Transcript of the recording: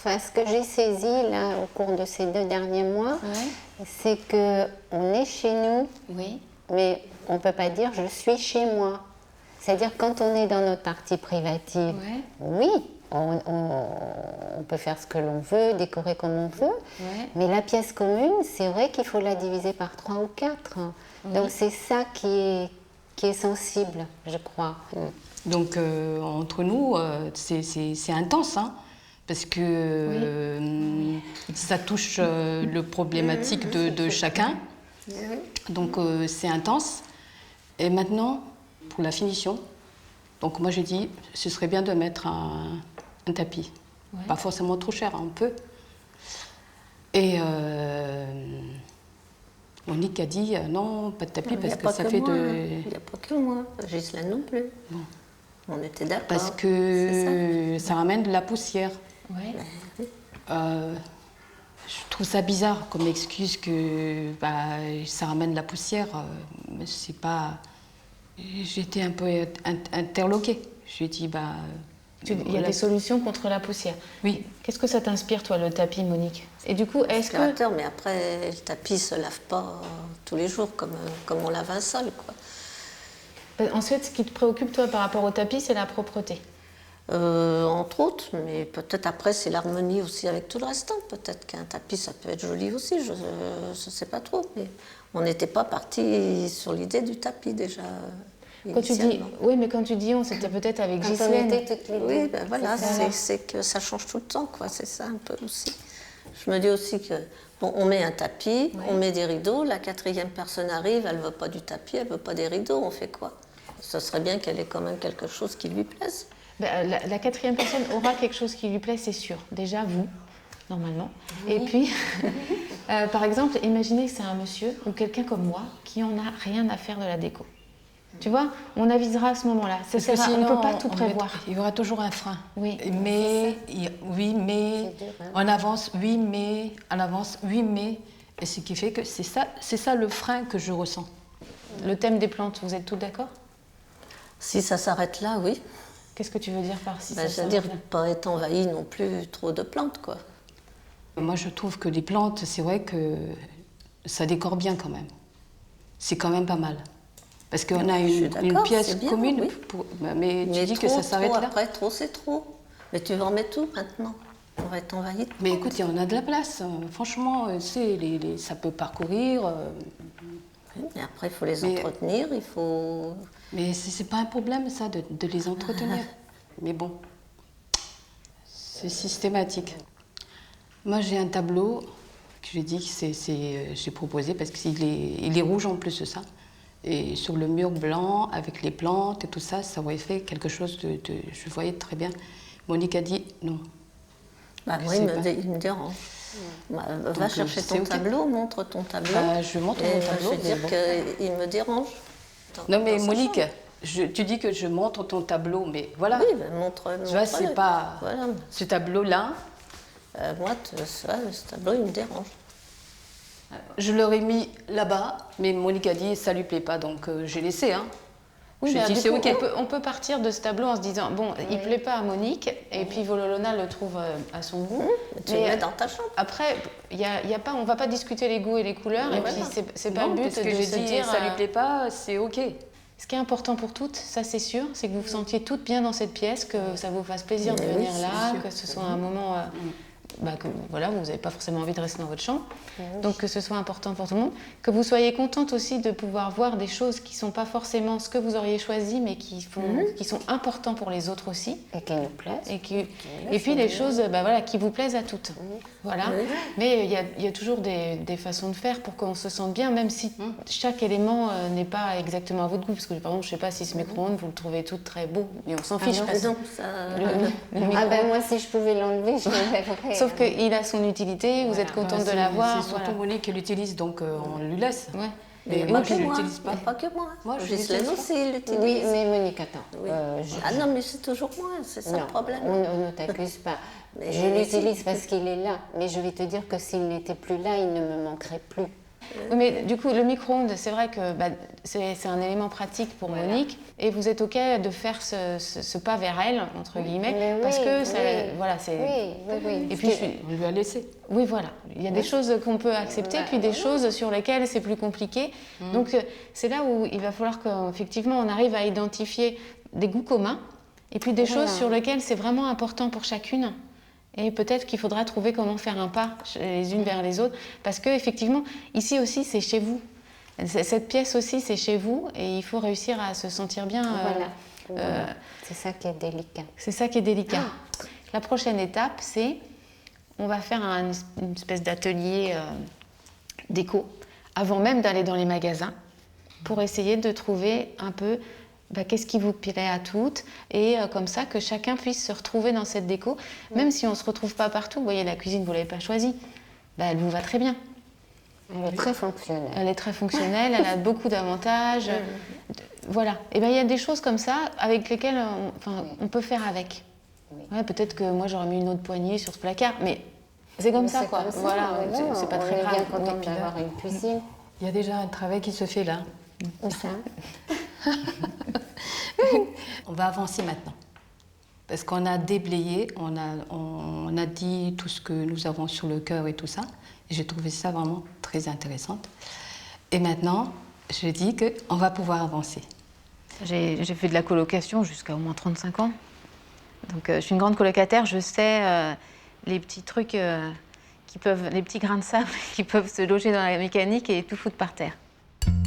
enfin, ce que j'ai saisi là au cours de ces 2 derniers mois, c'est qu'on est chez nous, mais on ne peut pas dire je suis chez moi. C'est-à-dire quand on est dans notre partie privative, oui, on peut faire ce que l'on veut, décorer comme on veut, mais la pièce commune, c'est vrai qu'il faut la diviser par 3 ou 4. Donc c'est ça qui est sensible, je crois. Donc entre nous, c'est intense, hein, parce que ça touche le problématique de chacun. Donc c'est intense. Et maintenant, pour la finition, donc moi je dis, ce serait bien de mettre un tapis. Pas forcément trop cher, hein, on peut. Et Monique a dit non, pas de tapis parce que ça fait de... Il n'y a pas que moi, Ghislaine non plus. Bon. On était d'accord. Parce que ça ramène de la poussière. Je trouve ça bizarre comme excuse que ça ramène de la poussière. C'est pas... J'étais un peu interloquée. Je lui ai dit, il y a des solutions contre la poussière. Oui. Qu'est-ce que ça t'inspire, toi, le tapis, Monique? Et du coup, est-ce que... Mais après, le tapis ne se lave pas tous les jours comme on lave un sol, quoi. Ensuite, ce qui te préoccupe, toi, par rapport au tapis, c'est la propreté. Entre autres, mais peut-être après, c'est l'harmonie aussi avec tout le restant. Peut-être qu'un tapis, ça peut être joli aussi, je ne sais pas trop. Mais on n'était pas parti sur l'idée du tapis déjà. Quand tu dis, mais quand tu dis on, c'était peut-être avec Ghislaine. Oui, voilà, c'est que ça change tout le temps, quoi. C'est ça un peu aussi. Je me dis aussi que, on met un tapis, on met des rideaux, la 4e personne arrive, elle ne veut pas du tapis, elle ne veut pas des rideaux, on fait quoi? Ce serait bien qu'elle ait quand même quelque chose qui lui plaise. La 4e personne aura quelque chose qui lui plaît, c'est sûr. Déjà, vous, normalement. Et puis, par exemple, imaginez que c'est un monsieur ou quelqu'un comme moi qui en a rien à faire de la déco. Tu vois, on avisera à ce moment-là. On ne peut pas tout prévoir. Il y aura toujours un frein. Oui. Mais en avance, en avance, Et ce qui fait que c'est ça le frein que je ressens. Le thème des plantes, vous êtes tous d'accord? Si ça s'arrête là, oui. Qu'est-ce que tu veux dire par si ça s'arrête là? C'est-à-dire ne pas être envahi non plus trop de plantes, quoi. Moi, je trouve que les plantes, c'est vrai que ça décore bien quand même. C'est quand même pas mal. Parce qu'on a une pièce commune, oui. Mais tu dis que ça s'arrête là. Après, trop, c'est trop. Mais tu vas en mettre tout maintenant. On va être envahi. Mais écoute, il y en a de la place. Franchement, ça peut parcourir. Et après, il faut les entretenir, il faut... Mais c'est pas un problème, ça, de les entretenir. Mais bon, c'est systématique. Moi, j'ai un tableau que j'ai dit que j'ai proposé parce qu'il est rouge en plus de ça. Et sur le mur blanc, avec les plantes et tout ça, ça aurait fait quelque chose de... Je voyais très bien. Monique a dit non. Moi, il me dérange. Va chercher ton tableau, montre ton tableau. Je montre mon tableau. Je veux dire qu'il me dérange. Non mais Monique, tu dis que je montre ton tableau, mais voilà. Oui, montre. Tu vois, c'est pas... Voilà. Ce tableau-là... moi, ce tableau, il me dérange. Je l'aurais mis là-bas, mais Monique a dit ça lui plaît pas, donc j'ai laissé. Hein. Oui, mais dit, okay. on peut partir de ce tableau en se disant bon, il plaît pas à Monique, et puis Vololona le trouve à son goût. Tu le mets dans ta chambre. Après, y a pas, on va pas discuter les goûts et les couleurs, et puis c'est pas le but parce que de se dire ça lui plaît pas, c'est ok. Ce qui est important pour toutes, ça c'est sûr, c'est que vous vous sentiez toutes bien dans cette pièce, que ça vous fasse plaisir de venir là, que ce soit un moment. Que voilà, vous n'avez pas forcément envie de rester dans votre chambre, donc que ce soit important pour tout le monde, que vous soyez contente aussi de pouvoir voir des choses qui ne sont pas forcément ce que vous auriez choisi, mais qui sont importants pour les autres aussi. Et qui nous plaisent. Et puis des choses qui vous plaisent à toutes. Voilà. Mais il y a toujours des façons de faire pour qu'on se sente bien, même si chaque élément n'est pas exactement à votre goût. Parce que par exemple, je ne sais pas si ce micro-ondes, vous le trouvez tout très beau, mais on s'en fiche. Moi, si je pouvais l'enlever, je l'enlèverais. Sauf qu'il a son utilité, vous êtes contente de l'avoir. C'est surtout Monique qui l'utilise, donc on lui laisse. Ouais. Mais moi, je ne l'utilise pas. Pas que moi. Moi, je l'utilise aussi, l'utilise. Oui, mais Monique, attends. Oui. Non, mais c'est toujours moi, c'est ça le problème. On ne t'accuse pas. Je l'utilise parce qu'il est là, mais je vais te dire que s'il n'était plus là, il ne me manquerait plus. Oui, mais du coup, le micro-ondes, c'est vrai que c'est un élément pratique pour Monique, et vous êtes OK de faire ce pas vers elle, entre guillemets, parce que ça, voilà, c'est... Oui. Et puis, on lui a laissé. Oui, voilà. Il y a des choses qu'on peut accepter, puis des choses sur lesquelles c'est plus compliqué. Donc, c'est là où il va falloir qu'effectivement, on arrive à identifier des goûts communs, et puis des choses sur lesquelles c'est vraiment important pour chacune. Et peut-être qu'il faudra trouver comment faire un pas les unes vers les autres, parce qu'effectivement, ici aussi, c'est chez vous. Cette pièce aussi, c'est chez vous, et il faut réussir à se sentir bien. Voilà. C'est ça qui est délicat. C'est ça qui est délicat. La prochaine étape, c'est on va faire une espèce d'atelier déco, avant même d'aller dans les magasins, pour essayer de trouver un peu qu'est-ce qui vous plairait à toutes, et comme ça que chacun puisse se retrouver dans cette déco, même si on ne se retrouve pas partout. Vous voyez, la cuisine, vous ne l'avez pas choisie, elle vous va très bien. Elle est très fonctionnelle. Elle est très fonctionnelle, elle a beaucoup d'avantages. Voilà. Et il y a des choses comme ça avec lesquelles on peut faire avec. Ouais, peut-être que moi j'aurais mis une autre poignée sur ce placard, mais c'est comme ça, quoi. Voilà, c'est pas très grave. On est bien content d'avoir une cuisine. Il y a déjà un travail qui se fait là. Où ça? On va avancer maintenant. Parce qu'on a déblayé, on a dit tout ce que nous avons sur le cœur et tout ça. Et j'ai trouvé ça vraiment très intéressant. Et maintenant, je dis qu'on va pouvoir avancer. J'ai fait de la colocation jusqu'à au moins 35 ans. Donc je suis une grande colocataire, je sais les petits trucs les petits grains de sable qui peuvent se loger dans la mécanique et tout foutre par terre.